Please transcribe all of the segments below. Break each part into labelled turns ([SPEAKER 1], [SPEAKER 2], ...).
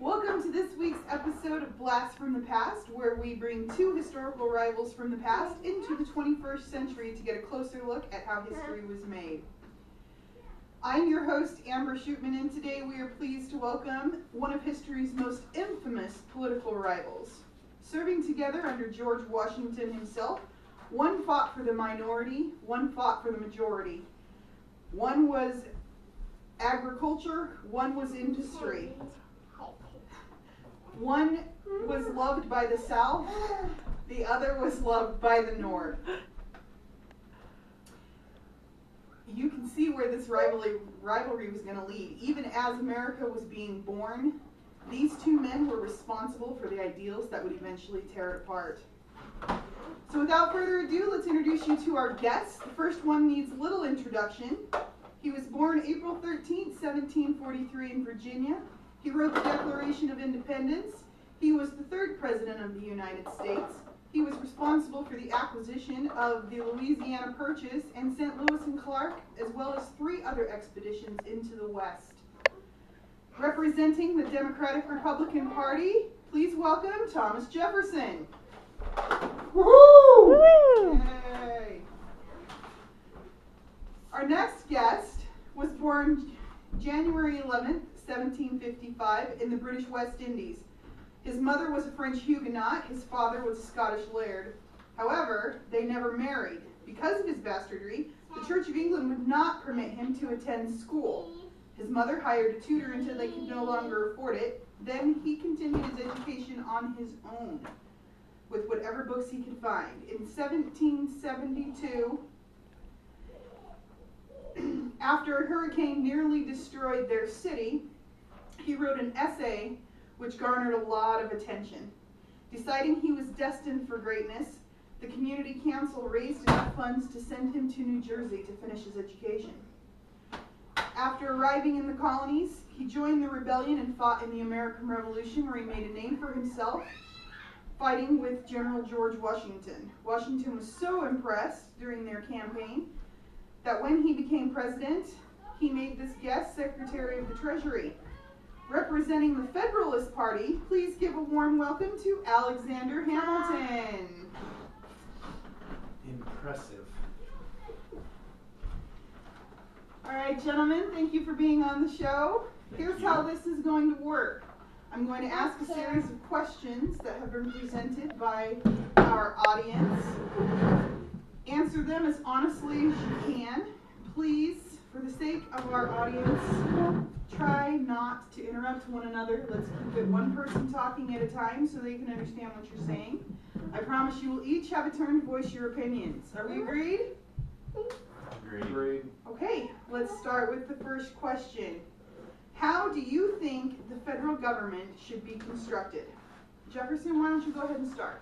[SPEAKER 1] Welcome to this week's episode of Blast from the Past, where we bring two historical rivals from the past into the 21st century to get a closer look at how history was made. I'm your host, Amber Shootman, and today we are pleased to welcome one of history's most infamous political rivals. Serving together under George Washington himself, one fought for the minority, one fought for the majority. One was agriculture, one was industry. One was loved by the South, the other was loved by the North. You can see where this rivalry was going to lead. Even as America was being born, these two men were responsible for the ideals that would eventually tear it apart. So without further ado, let's introduce you to our guests. The first one needs little introduction. He was born April 13th, 1743 in Virginia. He wrote the Declaration of Independence. He was the third president of the United States. He was responsible for the acquisition of the Louisiana Purchase and St. Louis and Clark, as well as 3 other expeditions into the West. Representing the Democratic Republican Party, please welcome Thomas Jefferson. Woo-hoo! Yay. Our next guest was born January 11th, 1755 in the British West Indies. His mother was a French Huguenot, his father was a Scottish laird. However, they never married. Because of his bastardry, the Church of England would not permit him to attend school. His mother hired a tutor until they could no longer afford it. Then he continued his education on his own, with whatever books he could find. In 1772, after a hurricane nearly destroyed their city, he wrote an essay which garnered a lot of attention. Deciding he was destined for greatness, the community council raised enough funds to send him to New Jersey to finish his education. After arriving in the colonies, he joined the rebellion and fought in the American Revolution, where he made a name for himself, fighting with General George Washington. Washington was so impressed during their campaign that when he became president, he made this guest Secretary of the Treasury. Representing the Federalist Party, please give a warm welcome to Alexander Hamilton.
[SPEAKER 2] Impressive.
[SPEAKER 1] All right, gentlemen, thank you for being on the show. Here's how this is going to work. I'm going to ask a series of questions that have been presented by our audience. Answer them as honestly as you can. Please, for the sake of our audience, try not to interrupt one another. Let's keep it one person talking at a time so they can understand what you're saying. I promise you will each have a turn to voice your opinions. Are we agreed?
[SPEAKER 2] Agreed.
[SPEAKER 1] Okay, let's start with the first question. How do you think the federal government should be constructed? Jefferson, why don't you go ahead and start?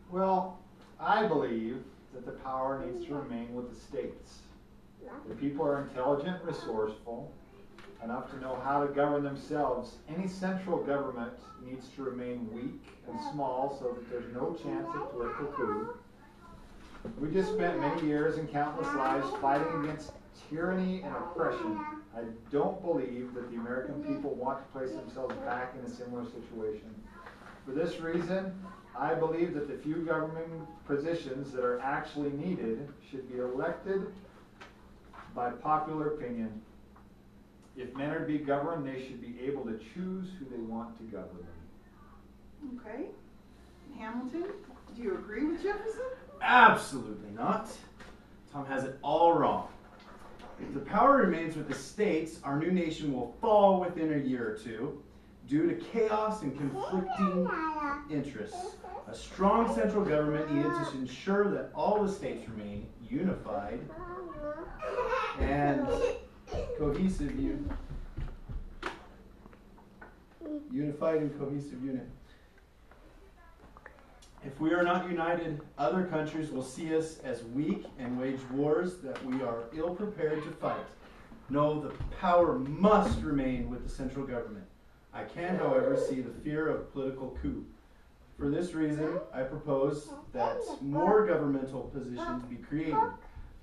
[SPEAKER 3] Well, I believe that the power needs to remain with the states. The people are intelligent, resourceful, enough to know how to govern themselves. Any central government needs to remain weak and small so that there's no chance of political coup. We just spent many years and countless lives fighting against tyranny and oppression. I don't believe that the American people want to place themselves back in a similar situation. For this reason, I believe that the few government positions that are actually needed should be elected by popular opinion. If men are to be governed, they should be able to choose who they want to govern them.
[SPEAKER 1] Okay. Hamilton, do you agree with Jefferson?
[SPEAKER 2] Absolutely not. Tom has it all wrong. If the power remains with the states, our new nation will fall within a year or two due to chaos and conflicting interests. A strong central government needed to ensure that all the states remain unified and cohesive. Unified and cohesive unit. If we are not united, other countries will see us as weak and wage wars that we are ill prepared to fight. No, the power must remain with the central government. I can, however, see the fear of political coup. For this reason, I propose that more governmental positions be created.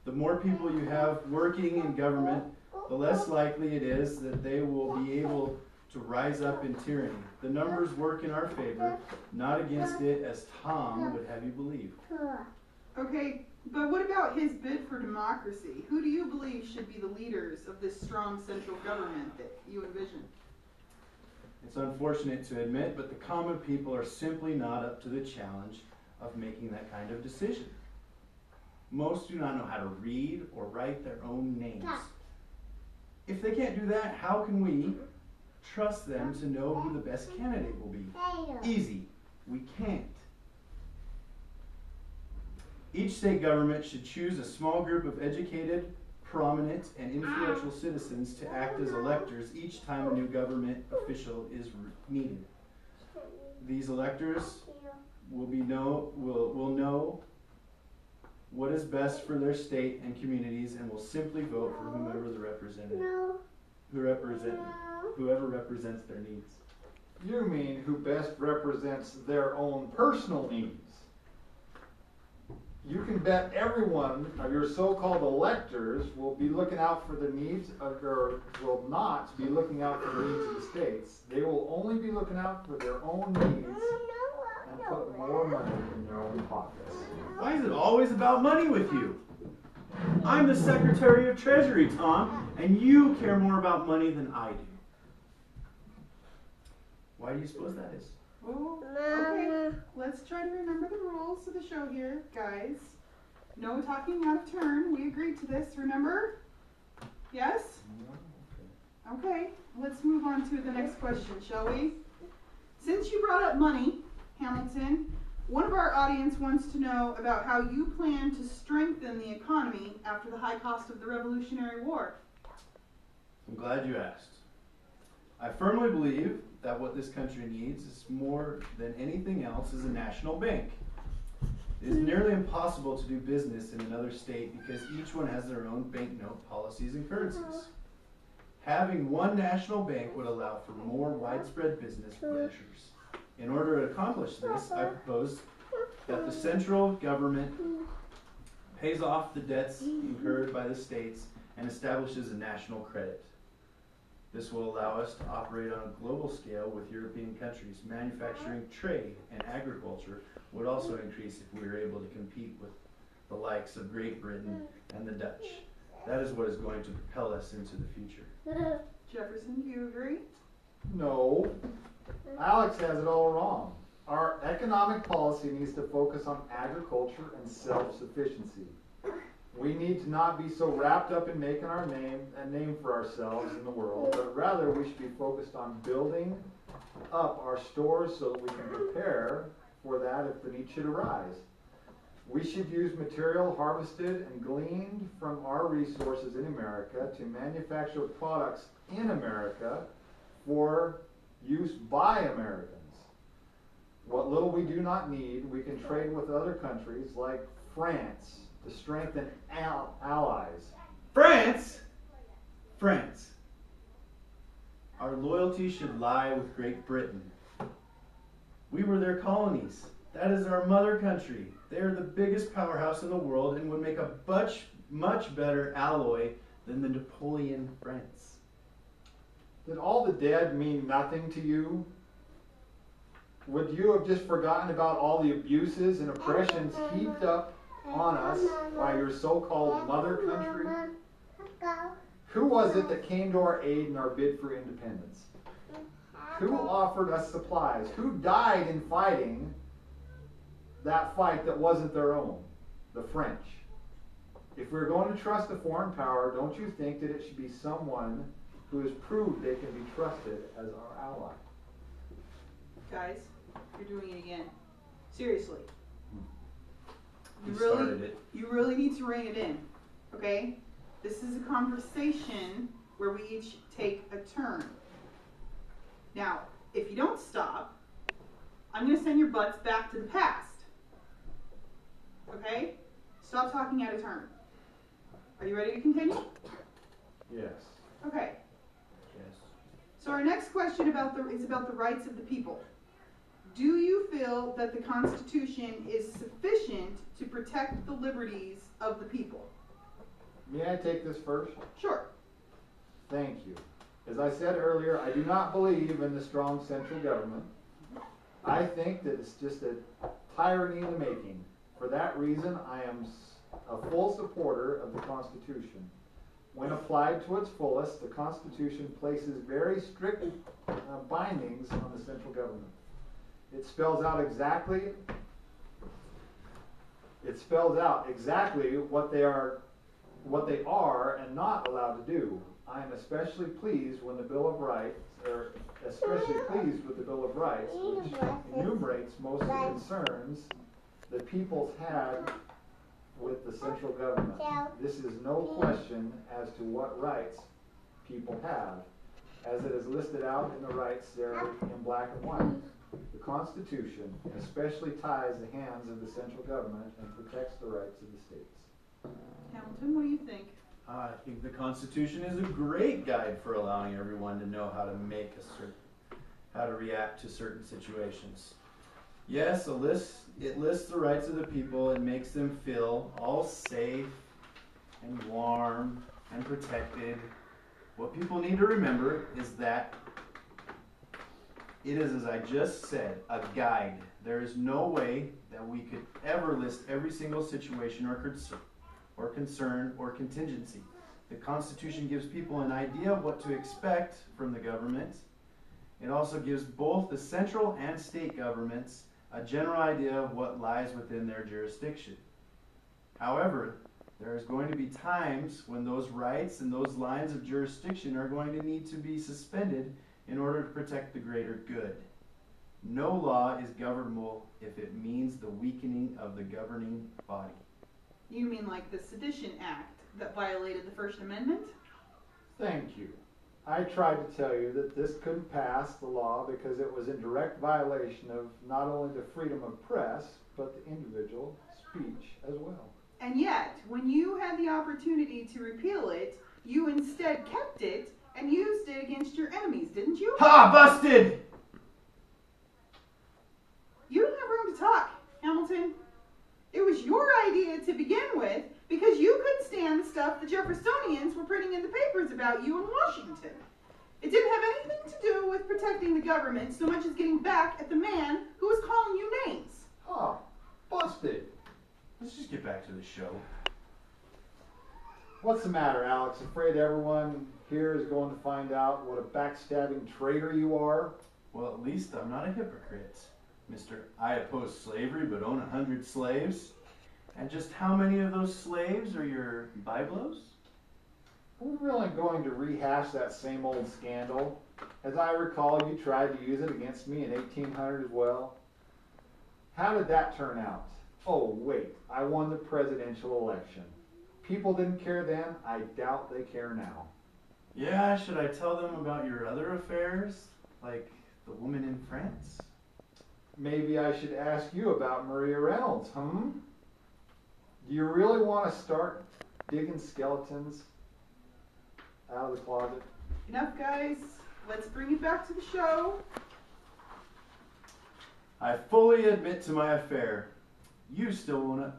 [SPEAKER 2] The more people you have working in government, the less likely it is that they will be able to rise up in tyranny. The numbers work in our favor, not against it, as Tom would have you believe.
[SPEAKER 1] Okay, but what about his bid for democracy? Who do you believe should be the leaders of this strong central government that you envision?
[SPEAKER 2] It's unfortunate to admit, but the common people are simply not up to the challenge of making that kind of decision. Most do not know how to read or write their own names. If they can't do that, how can we trust them to know who the best candidate will be? Easy. We can't. Each state government should choose a small group of educated, prominent, and influential citizens to act as electors each time a new government official is needed. These electors will know what is best for their state and communities and will simply vote for whoever represents their needs.
[SPEAKER 3] You mean who best represents their own personal needs. You can bet every one of your so-called electors will be looking out for the needs of, or will not be looking out for the needs of the states. They will only be looking out for their own needs and put more money in their own pockets.
[SPEAKER 2] Why is it always about money with you? I'm the Secretary of Treasury, Tom, and you care more about money than I do. Why do you suppose that is?
[SPEAKER 1] Oh, okay. Let's try to remember the rules of the show here, guys. No talking out of turn. We agreed to this, remember? Yes? Okay, let's move on to the next question, shall we? Since you brought up money, Hamilton, one of our audience wants to know about how you plan to strengthen the economy after the high cost of the Revolutionary War.
[SPEAKER 2] I'm glad you asked. I firmly believe that what this country needs is more than anything else is a national bank. It is nearly impossible to do business in another state because each one has their own banknote policies and currencies. Having one national bank would allow for more widespread business ventures. In order to accomplish this, I propose that the central government pays off the debts incurred by the states and establishes a national credit. This will allow us to operate on a global scale with European countries. Manufacturing, trade, and agriculture would also increase if we were able to compete with the likes of Great Britain and the Dutch. That is what is going to propel us into the future.
[SPEAKER 1] Jefferson, do you agree?
[SPEAKER 3] No. Alex has it all wrong. Our economic policy needs to focus on agriculture and self-sufficiency. We need to not be so wrapped up in making our name for ourselves in the world, but rather we should be focused on building up our stores so that we can prepare for that if the need should arise. We should use material harvested and gleaned from our resources in America to manufacture products in America for use by Americans. What little we do not need, we can trade with other countries like France to strengthen allies.
[SPEAKER 2] France? France. Our loyalty should lie with Great Britain. We were their colonies. That is our mother country. They are the biggest powerhouse in the world and would make a much better alloy than the Napoleon France.
[SPEAKER 3] Did all the dead mean nothing to you? Would you have just forgotten about all the abuses and oppressions heaped up on us by your so-called mother country? Who was it that came to our aid in our bid for independence? Who offered us supplies? Who died in fighting that fight that wasn't their own? The French. If we're going to trust a foreign power, don't you think that it should be someone who has proved they can be trusted as our ally?
[SPEAKER 1] Guys, you're doing it again. Seriously. You really need to rein it in, okay? This is a conversation where we each take a turn. Now, if you don't stop, I'm going to send your butts back to the past. Okay? Stop talking out of turn. Are you ready to continue?
[SPEAKER 3] Yes.
[SPEAKER 1] Okay.
[SPEAKER 2] Yes.
[SPEAKER 1] So our next question is about the rights of the people. Do you feel that the Constitution is sufficient to protect the liberties of the people?
[SPEAKER 3] May I take this first?
[SPEAKER 1] Sure.
[SPEAKER 3] Thank you. As I said earlier, I do not believe in the strong central government. I think that it's just a tyranny in the making. For that reason, I am a full supporter of the Constitution. When applied to its fullest, the Constitution places very strict bindings on the central government. It spells out exactly what they are and not allowed to do. I am especially pleased with the Bill of Rights, which enumerates most of the concerns the people's had with the central government. This is no question as to what rights people have, as it is listed out in the rights there in black and white. The Constitution especially ties the hands of the central government and protects the rights of the states.
[SPEAKER 1] Hamilton, what do you think?
[SPEAKER 2] I think the Constitution is a great guide for allowing everyone to know how to how to react to certain situations. Yes, it lists the rights of the people and makes them feel all safe and warm and protected. What people need to remember is that it is, as I just said, a guide. There is no way that we could ever list every single situation or concern or contingency. The Constitution gives people an idea of what to expect from the government. It also gives both the central and state governments a general idea of what lies within their jurisdiction. However, there is going to be times when those rights and those lines of jurisdiction are going to need to be suspended in order to protect the greater good. No law is governable if it means the weakening of the governing body.
[SPEAKER 1] You mean like the Sedition Act that violated the First Amendment?
[SPEAKER 3] Thank you. I tried to tell you that this couldn't pass the law because it was in direct violation of not only the freedom of press, but the individual speech as well.
[SPEAKER 1] And yet, when you had the opportunity to repeal it, you instead kept it and used it against your enemies, didn't you?
[SPEAKER 2] Ha! Busted!
[SPEAKER 1] You don't have room to talk, Hamilton. It was your idea to begin with because you couldn't stand the stuff the Jeffersonians were printing in the papers about you in Washington. It didn't have anything to do with protecting the government so much as getting back at the man who was calling you names.
[SPEAKER 3] Oh, busted.
[SPEAKER 2] Let's just get back to the show.
[SPEAKER 3] What's the matter, Alex? Afraid everyone here is going to find out what a backstabbing traitor you are?
[SPEAKER 2] Well, at least I'm not a hypocrite. Mr. I oppose slavery but own 100 slaves. And just how many of those slaves are your Biblos?
[SPEAKER 3] We're really going to rehash that same old scandal. As I recall, you tried to use it against me in 1800 as well. How did that turn out? Oh, wait, I won the presidential election. People didn't care then. I doubt they care now.
[SPEAKER 2] Yeah, should I tell them about your other affairs? Like the woman in France?
[SPEAKER 3] Maybe I should ask you about Maria Reynolds, Do you really want to start digging skeletons out of the closet?
[SPEAKER 1] Enough, guys. Let's bring it back to the show.
[SPEAKER 2] I fully admit to my affair. You still won't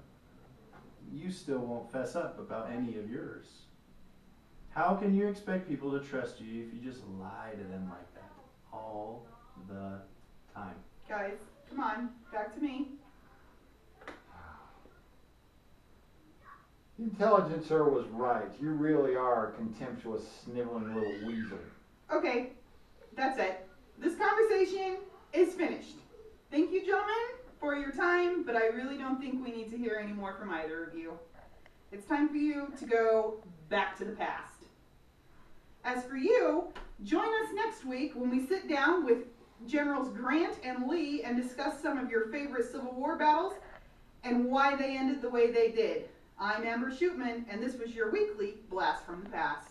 [SPEAKER 2] fess up about any of yours. How can you expect people to trust you if you just lie to them like that all the time?
[SPEAKER 1] Guys, come on. Back to me.
[SPEAKER 3] The intelligencer was right. You really are a contemptuous, sniveling little weasel.
[SPEAKER 1] Okay, that's it. This conversation is finished. Thank you, gentlemen, for your time, but I really don't think we need to hear any more from either of you. It's time for you to go back to the past. As for you, join us next week when we sit down with Generals Grant and Lee and discuss some of your favorite Civil War battles and why they ended the way they did. I'm Amber Shootman, and this was your weekly Blast from the Past.